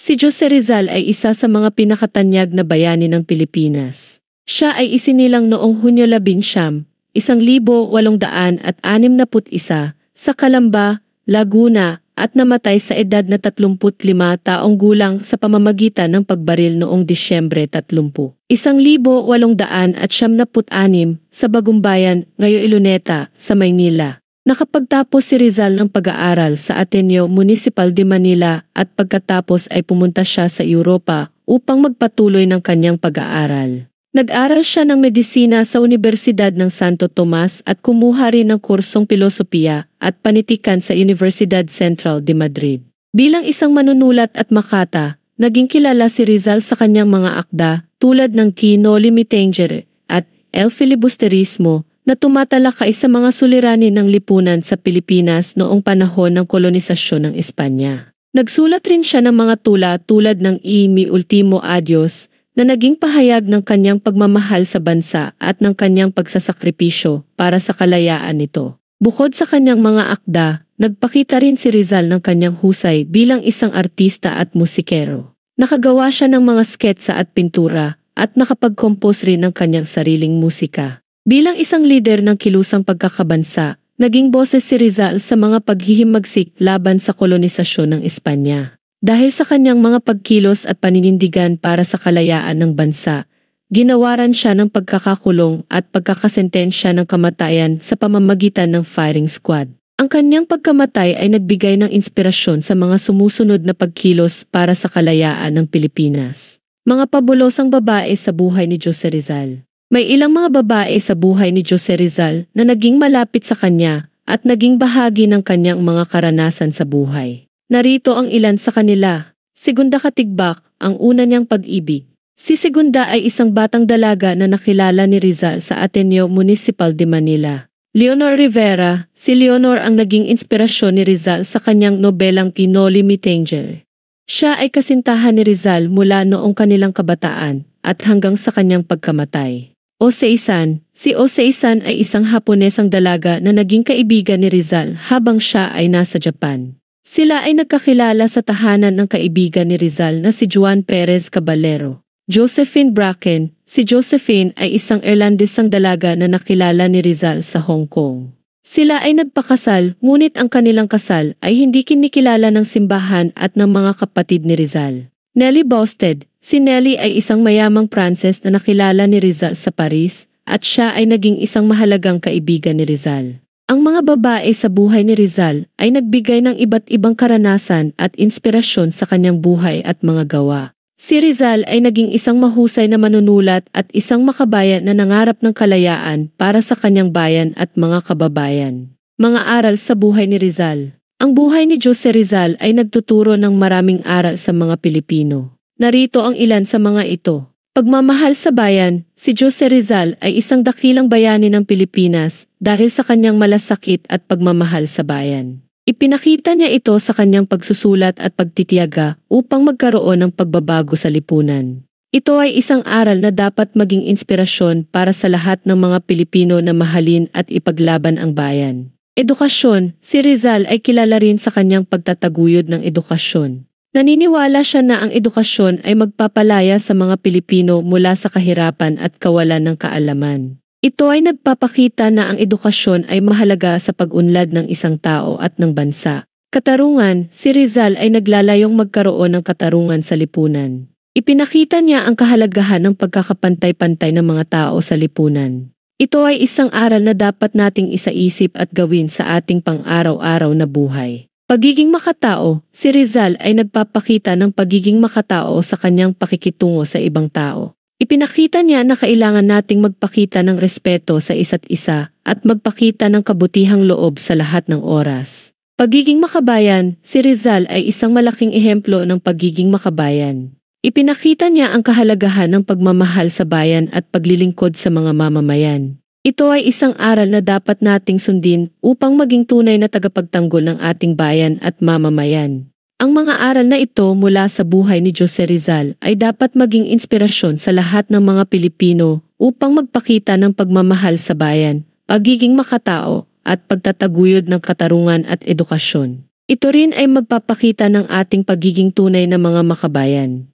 Si Jose Rizal ay isa sa mga pinakatanyag na bayani ng Pilipinas. Siya ay isinilang noong Hunyo 11, 1861 sa Calamba, Laguna at namatay sa edad na 35 taong gulang sa pamamagitan ng pagbaril noong Disyembre 30. 1876 sa Bagumbayan, ngayon Luneta, sa Maynila. Nakapagtapos si Rizal ng pag-aaral sa Ateneo Municipal de Manila at pagkatapos ay pumunta siya sa Europa upang magpatuloy ng kanyang pag-aaral. Nag-aral siya ng medisina sa Universidad ng Santo Tomas at kumuha rin ng kursong pilosopiya at panitikan sa Universidad Central de Madrid. Bilang isang manunulat at makata, naging kilala si Rizal sa kanyang mga akda tulad ng No Limitanger at El Filibusterismo, na tumatalakay sa mga suliranin ng lipunan sa Pilipinas noong panahon ng kolonisasyon ng Espanya. Nagsulat rin siya ng mga tula tulad ng Mi Ultimo Adios na naging pahayag ng kanyang pagmamahal sa bansa at ng kanyang pagsasakripisyo para sa kalayaan nito. Bukod sa kanyang mga akda, nagpakita rin si Rizal ng kanyang husay bilang isang artista at musikero. Nakagawa siya ng mga sketsa at pintura at nakapag-compose rin ng kanyang sariling musika. Bilang isang lider ng kilusang pagkakabansa, naging boses si Rizal sa mga paghihimagsik laban sa kolonisasyon ng Espanya. Dahil sa kanyang mga pagkilos at paninindigan para sa kalayaan ng bansa, ginawaran siya ng pagkakakulong at pagkakasentensya ng kamatayan sa pamamagitan ng firing squad. Ang kanyang pagkamatay ay nagbigay ng inspirasyon sa mga sumusunod na pagkilos para sa kalayaan ng Pilipinas. Mga pabulosang babae sa buhay ni Jose Rizal. May ilang mga babae sa buhay ni Jose Rizal na naging malapit sa kanya at naging bahagi ng kanyang mga karanasan sa buhay. Narito ang ilan sa kanila. Segunda Katigbak, ang una niyang pag-ibig. Si Segunda ay isang batang dalaga na nakilala ni Rizal sa Ateneo Municipal de Manila. Leonor Rivera, si Leonor ang naging inspirasyon ni Rizal sa kanyang nobelang No Limitanger. Siya ay kasintahan ni Rizal mula noong kanilang kabataan at hanggang sa kanyang pagkamatay. Osei-san, si Osei-san ay isang Haponesang dalaga na naging kaibigan ni Rizal habang siya ay nasa Japan. Sila ay nagkakilala sa tahanan ng kaibigan ni Rizal na si Juan Perez Caballero. Josephine Bracken, si Josephine ay isang Irlandesang dalaga na nakilala ni Rizal sa Hong Kong. Sila ay nagpakasal, ngunit ang kanilang kasal ay hindi kinikilala ng simbahan at ng mga kapatid ni Rizal. Nelly Bosted, si Nelly ay isang mayamang Pranses na nakilala ni Rizal sa Paris at siya ay naging isang mahalagang kaibigan ni Rizal. Ang mga babae sa buhay ni Rizal ay nagbigay ng iba't ibang karanasan at inspirasyon sa kanyang buhay at mga gawa. Si Rizal ay naging isang mahusay na manunulat at isang makabayan na nangarap ng kalayaan para sa kanyang bayan at mga kababayan. Mga aral sa buhay ni Rizal. Ang buhay ni Jose Rizal ay nagtuturo ng maraming aral sa mga Pilipino. Narito ang ilan sa mga ito. Pagmamahal sa bayan, si Jose Rizal ay isang dakilang bayani ng Pilipinas dahil sa kanyang malasakit at pagmamahal sa bayan. Ipinakita niya ito sa kanyang pagsusulat at pagtitiyaga upang magkaroon ng pagbabago sa lipunan. Ito ay isang aral na dapat maging inspirasyon para sa lahat ng mga Pilipino na mahalin at ipaglaban ang bayan. Edukasyon, si Rizal ay kilala rin sa kanyang pagtataguyod ng edukasyon. Naniniwala siya na ang edukasyon ay magpapalaya sa mga Pilipino mula sa kahirapan at kawalan ng kaalaman. Ito ay nagpapakita na ang edukasyon ay mahalaga sa pag-unlad ng isang tao at ng bansa. Katarungan, si Rizal ay naglalayong magkaroon ng katarungan sa lipunan. Ipinakita niya ang kahalagahan ng pagkakapantay-pantay ng mga tao sa lipunan. Ito ay isang aral na dapat nating isaisip at gawin sa ating pang-araw-araw na buhay. Pagiging makatao, si Rizal ay nagpapakita ng pagiging makatao sa kanyang pakikitungo sa ibang tao. Ipinakita niya na kailangan nating magpakita ng respeto sa isa't isa at magpakita ng kabutihang loob sa lahat ng oras. Pagiging makabayan, si Rizal ay isang malaking ehemplo ng pagiging makabayan. Ipinakita niya ang kahalagahan ng pagmamahal sa bayan at paglilingkod sa mga mamamayan. Ito ay isang aral na dapat nating sundin upang maging tunay na tagapagtanggol ng ating bayan at mamamayan. Ang mga aral na ito mula sa buhay ni Jose Rizal ay dapat maging inspirasyon sa lahat ng mga Pilipino upang magpakita ng pagmamahal sa bayan, pagiging makatao, at pagtataguyod ng katarungan at edukasyon. Ito rin ay magpapakita ng ating pagiging tunay na mga makabayan.